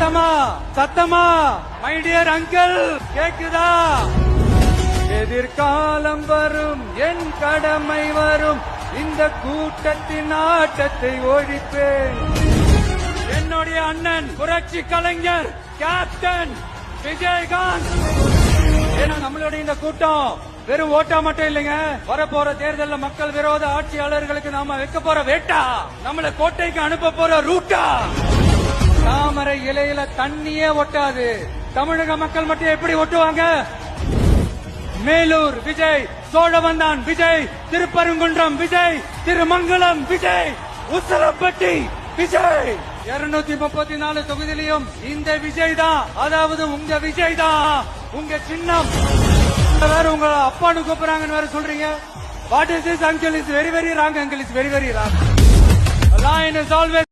சத்தமா சத்தமா my dear uncle கேக்குதா? எதிர்காலம் வரும், என் கடமை வரும், இந்த கூட்டத்தின் ஆட்டத்தை ஒழிப்பேன். என்னுடைய அண்ணன் புரட்சி கலைஞர் கேப்டன் விஜயகாந்த். ஏன்னா நம்மளுடைய இந்த கூட்டம் வெறும் ஓட்டா மட்டும் இல்லைங்க, வரப்போற தேர்தல்ல மக்கள் விரோத ஆட்சியாளர்களுக்கு நாம வைக்க போற வேட்டா, நம்மள கோட்டைக்கு அனுப்ப போற ரூட்டா. தாமரை இலையில தண்ணியே ஒட்டாது, தமிழக மக்கள் மட்டும் எப்படி ஒட்டுவாங்க? மேலூர் விஜய், சோழவந்தான் விஜய், திருப்பரங்குன்றம் விஜய், திருமங்கலம் விஜய், உசலப்பட்டி விஜய். 234 தொகுதியிலையும் இந்த விஜய் தான், அதாவது உங்க விஜய் தான். உங்க சின்னம் வேற, உங்க அப்பான்னு கூப்பிடுறாங்கன்னு வேற சொல்றீங்க. What is this uncle? Is very very wrong uncle, is very very wrong. Line is always